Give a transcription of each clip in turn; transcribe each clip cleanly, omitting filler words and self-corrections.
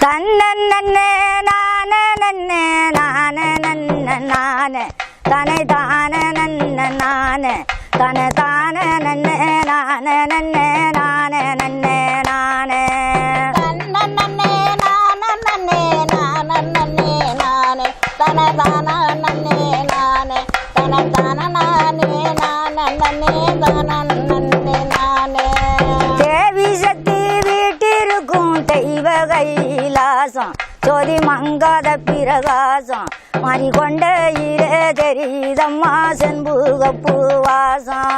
தன்னே நானே நன்னே நானே நன்ன நானே தனை தானே நன்ன நானே தன தானே நன்னே நானே நன்னே நானே நன்னே நானே தன்னே நானே நன்னே நானே நன்னே நானே தன தான நன்னே நானே தன தான நானே நானே நன்னே தான நன்னே நானே தேவி சக்தி வீட்டிருக்கும் தெய்வ கைலாசம் சோதி மங்காத பிரகாசம் மாறி கொண்ட இரே தெரியுதம்மா செண்புகப்பு வாசம்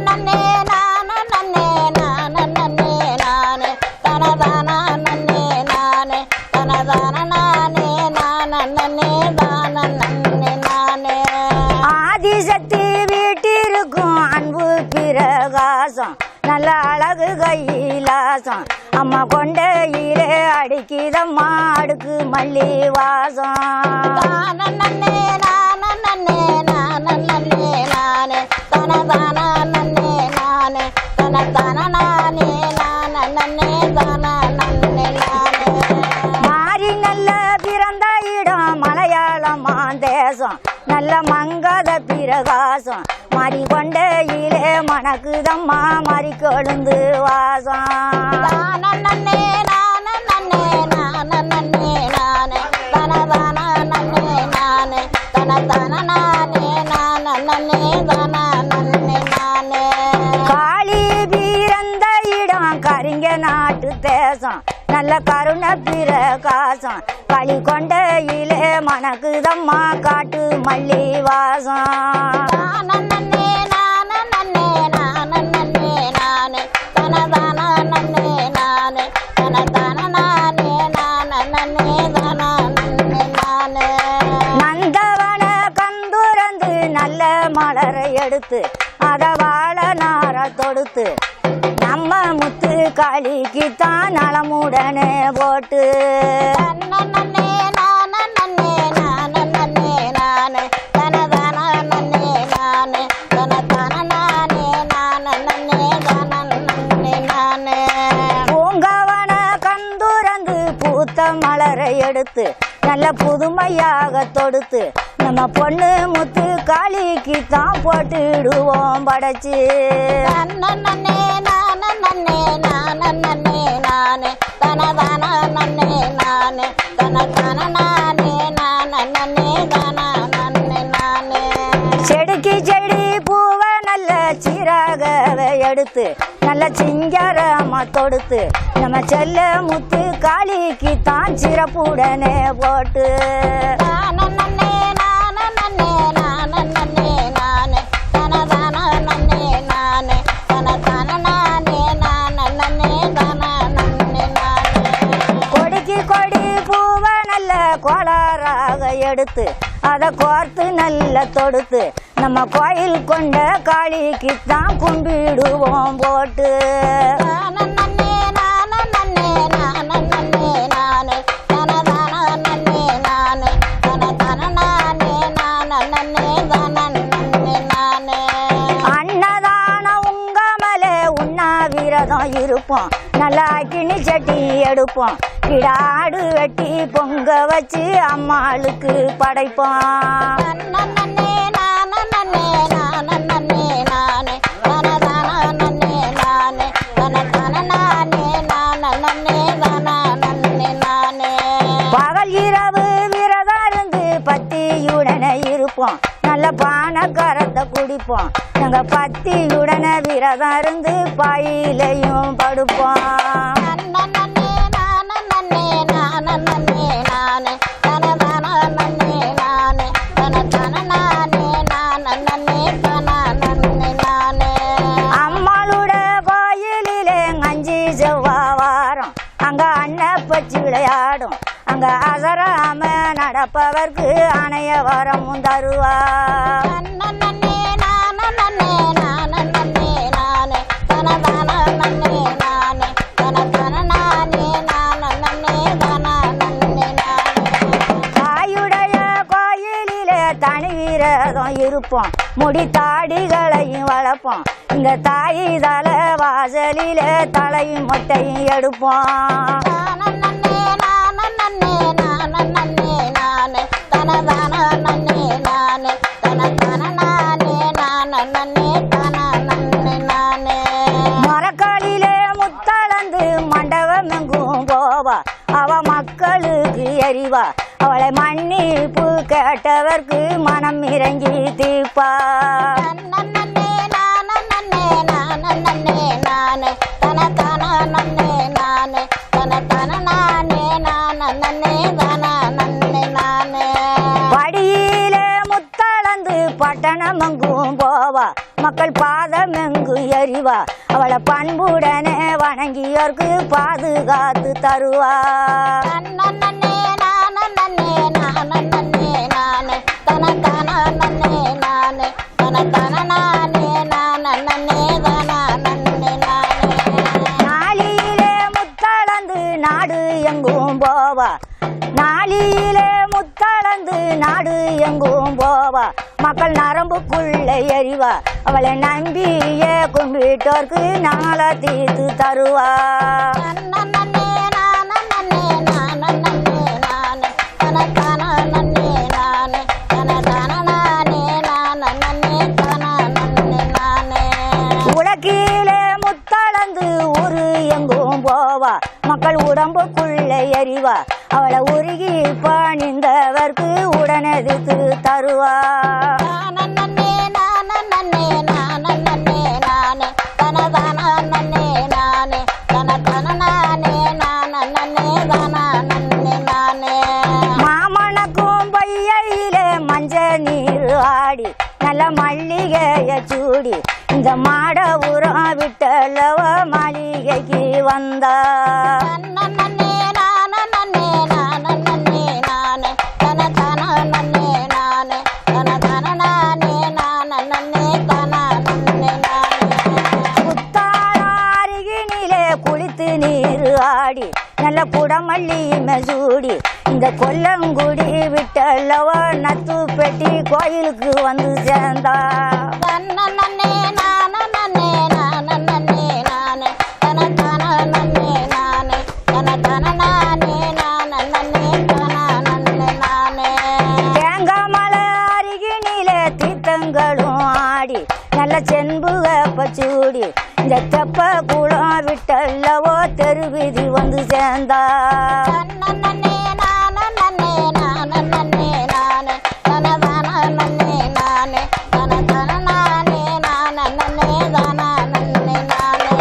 நன்னே நானே நன்னே நானே நன்னே நானே தன தான நன்னே நானே தன தான நானே நானே நன்னே தான நன்னே நானே ஆதிசக்தி வீட்டிருக்கும் அன்பு பிரகாசம் நல்ல அழகு கைலாசம் அம்மா கொண்ட இரே அடிக்குதம்மா அடுக்கு மல்லி வாசம் நன்னே நானே நன்னே நானே நன்னே நானே தன தான நன்னே நானே தன தான நானே நானே நன்னே தான நன்னே நானே மாறி நல்ல பிறந்த இடம் மலையாளமா தேசம் நல்ல மங்காத பிரகாசம் மாறி கொண்ட இரே மணக்குதம்மா மாறி கொழுந்து வாசம் நன்னே நானே நன்னே நானே நன்னே நானே தன தான நன்னே நானே தன தான நானே நானே நன்னே தான நன்னே நானே காளி பிறந்த இடம் கரிங்க நாட்டு தேசம் நல்ல கருண பிரகாசம் களி கொண்ட இலே மணக்குதம்மா காட்டு மல்லி வாசம் நன்னே நானே நன்னே நானே நன்னே நானே தன தான நன்னே நானே தன தான நானே நானே நன்னே தான நன்னே நானே நந்தவன கந்துரந்து நல்ல மலரை எடுத்து அத வாழ நார தொடுத்து நம்ம முத்து காளிக்குத்தான் நலமுடனே போட்டு நன்னே நானே நன்னே நானே நன்னே நானே தன தான நன்னே நானே தன தான நானே நானே நன்னே தான நன்னே நானே பூங்கவன கந்துரந்து பூத்த மலரை எடுத்து நல்ல புதுமையாக தொடுத்து நம்ம பொண்ணு முத்து காளிக்குத்தான் போட்டுடுவோம் படைச்சு நன்னே நானே நன்னே நானே நன்னே நானே தன தான நன்னே நானே தன தான நானே நானே நன்னே தான நன்னே நானே செடிக்கு செடி பூவை நல்ல சீராகவே எடுத்து நல்ல சிங்காரமா தொடுத்து நம்ம செல்ல முத்து காளிக்குத்தான் சிறப்புடனே போட்டு நன்னே நானே நன்னே நானே நன்னே நானே தன தான நன்னே நானே தன தான நானே நானே நன்னே தான நன்னே நானே கொடிக்கு கொடி பூவை நல்ல கோளாறாக எடுத்து அதை கோர்த்து நல்ல தொடுத்து நம்ம கோயில் கொண்ட காளிக்குத்தான் கும்பிடுவோம் போட்டு நன்னே நானே நன்னே நானே நன்னே நானே தன தான நன்னே நானே தன தான நானே நானே நன்னே தான நன்னே நானே அன்னதான உங்க மேலே உண்ணாவிரதம் இருப்போம் நல்லா கிணி சட்டி எடுப்போம் கிடாடு வெட்டி பொங்க வச்சு அம்மாளுக்கு படைப்போம் நன்னே நானே நன்னே நானே நன்னே நானே தன தான நன்னே நானே தன தான நானே நானே நன்னே தான நன்னே நானே பகல் இரவு விரதம் இருந்து பத்தியுடனே இருப்போம் நல்ல பானக்கரத்தை குடிப்போம் நாங்க பத்தியுடனே விரதம் இருந்து பாயிலையும் படுப்போம் நன்னே நானே நன்னே நானே நன்னே நானே தன தான நன்னே நானே தன தான நானே நானே நன்னே தான நன்னே நானே அம்மாளோட கோயிலிலே அஞ்சு செவ்வாரம் அங்க அன்னப்பச்சி விளையாடும் அங்க அசராம நடப்பவர்க்கு அணைய வரமும் தருவா நன்னே நானே நன்னே நானே நன்னே நானே தன தான நன்னே நானே தன தான நானே நானே நன்னே தான நன்னே நானே தாயுடைய கோயிலிலே தனி விரதம் இருப்போம் முடி தாடிகளையும் வளர்ப்போம் இங்க தாய் தலை வாசலிலே தலையும் மொட்டையும் எடுப்போம் நன்னே எறிவா அவளை மன்னிப்பு கேட்டவர்க்கு மனம் இறங்கி தீப்பா நன்னே நானே நானே நானே தன தான நன்னே நானே தன தான நானே நானே தான நன்னே நானே படியிலே முத்தளந்து பட்டணமெங்கும் போவா மக்கள் பாதமெங்கு எறிவா அவளை பண்புடனே வணங்கியோர்க்கு பாதுகாத்து தருவா நன்னே நானே நானே நானே தன தான நன்னே நானே தன தான நானே நானே தான நன்னே நானே நாளியிலே முத்தளந்து நாடு எங்கும் போவா நாளியிலே முத்தளந்து நாடு எங்கும் போவா மக்கள் நரம்புக்குள்ள எறிவா அவளை நம்பிய கும்பிட்டோர்க்கு நாள தீர்த்து தருவா நன்னே நானே நானே தன தான நன்னே நானே தன தான நானே நானே தான நன்னே நானே உலகிலே முத்தளந்து ஊரு எங்கும் போவா மக்கள் உடம்புக்குள்ள எறிவா அவளை உருகி பணிந்தவர்க்கு உடனெதிர்த்து தருவா நன்னே நானே நானே தன தான நன்னே நானே தன தான நானே நானே தான நன்னே நானே மாமணக்கும் பையிலே மஞ்ச நீர் ஆடி நல்ல மல்லிகைய சூடி இந்த மாட உரம் விட்டல்லவ மாளிகைக்கு வந்தா நன்னே நானே தன தான நன்னே நானே தன தான நானே நானே தான நன்னே நானே குத்தாலம் அருகினிலே குளித்து நீர் ஆடி நல்ல குடமல்லி மெசூடி இந்த கொல்லங்குடி விட்டல்லவ நத்து பெட்டி கோயிலுக்கு வந்து சேர்ந்தா நன்னே நானே தன தான நன்னே நானே தன தான நானே நானே தான நன்னே நானே தேங்காமலை அருகினிலே தீர்த்தங்களும் ஆடி நல்ல செண்புக பச்சூடி இந்த தெப்ப குளம் விட்டல்லவோ தெருவிதி வந்து சேர்ந்தா நன்னே நானே தன தான நன்னே நானே தன தான நானே நானே தான நன்னே நானே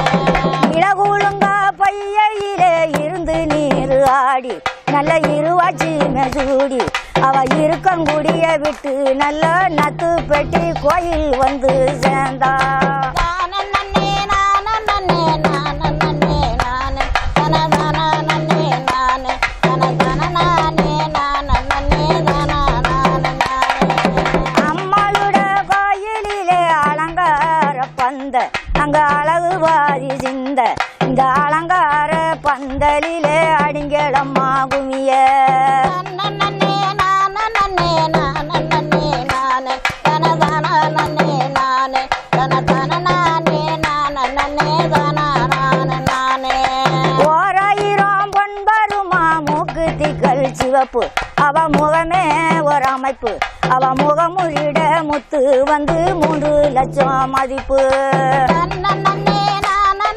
இளகுழுங்க பையிலே இருந்து நீர் ஆடி நல்ல இருவாச்சி மெசூடி அவ இருக்கங்குடிய விட்டு நல்ல நத்து பெட்டி கோயில் வந்து சேர்ந்தா நன்னே நானே தன தான நன்னே நானே தன தான நானே நானே தான நானே அம்மாளுட கோயிலிலே அலங்கார பந்த அங்க அழகு வாரி சிந்த இந்த அலங்கார பந்தலிலே அடிங்களம்மா குமிய நன்னே நானே தன தான நன்னே நானே தன தான நானே நானே தான நானே ஓராயிரம் பொன்பருமா மூக்கு திக்கள் சிவப்பு அவ முகமே ஒரு அமைப்பு அவ முகமுறிட முத்து வந்து 3 லட்சம் மதிப்பு நன்னே நானே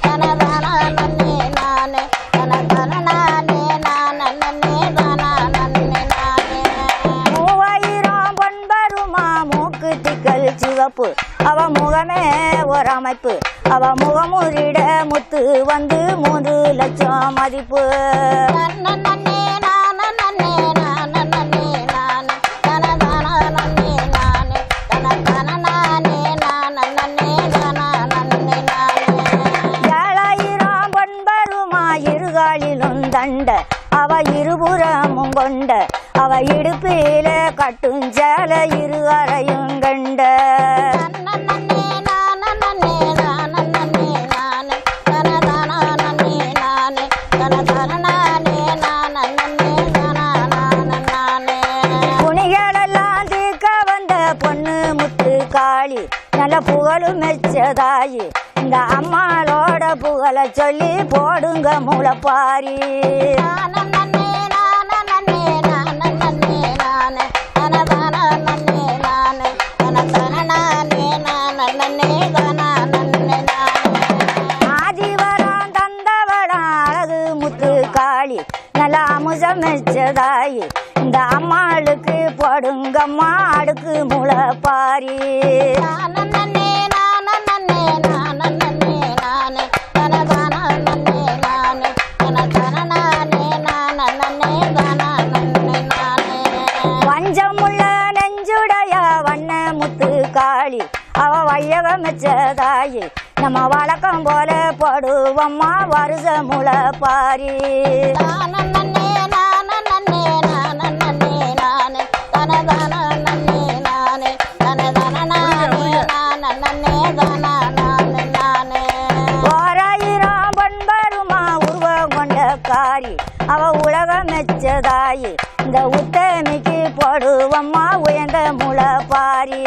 தன தான நன்னே நானே தன தான நானே நானே தான நன்னே நானே 3000 பொன்பருமா மூக்கு திக்கள் சிவப்பு அவ முகமே ஒரு அமைப்பு அவ முகமுறிட முத்து வந்து 3 லட்சம் மதிப்பு நன்னே நானே தன தான நன்னே நானே தன தான நானே நானே தான நன்னே நானே 7000 பொன்பருமா இருகாலிலும் தண்ட அவ இருபுறமும் கொண்ட அவ இடுப்பில கட்டுஞ்சேல இருகரையும் கண்ட நன்னே நானே தன தான நன்னே நானே தன தான நானே நானே தான நானே புனிகளெல்லாம் தீர்க்க வந்த பொண்ணு முத்து காளி நல்ல புகழும் மெச்சதாயி இந்த அம்மாளோட புகழ சொல்லி போடுங்க முளைப்பாரி நன்னே நானே தன தான நன்னே நானே தன தான நானே நானே தான நன்னே நானே ஆதிவரம் தந்தவடம் அழகு முத்து காளி மெச்சதாயி இந்த அம்மாளுக்கு போடுங்கம்மா அடுக்கு முளைப்பாரி நன்னே நானே நன்னே நானே நானே தனதான நன்னே நானே தனதான நானே நானே நன்னே நானே வஞ்சமுள்ள நெஞ்சுடைய வண்ண முத்து காளி அவ வையக மெச்சதாயி நம்ம வழக்கம் போல போடுவம்மா வருஷ முளைப்பாரி நன்னே நானே நன்னே நானே நானே தனதான நன்னே நானே தனதான நானே நானே நானே நானே ஓராயிரம் பண்பருமா உருவம் கொண்ட காரி அவ உலக மெச்சதாயி இந்த உத்தமிக்கு போடுவம்மா உயர்ந்த முளைப்பாரி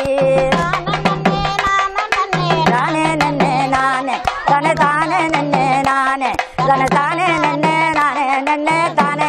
தானே நன்னே நானே தானே நன்னே நானே தானே நன்னே நானே நன்னே தானே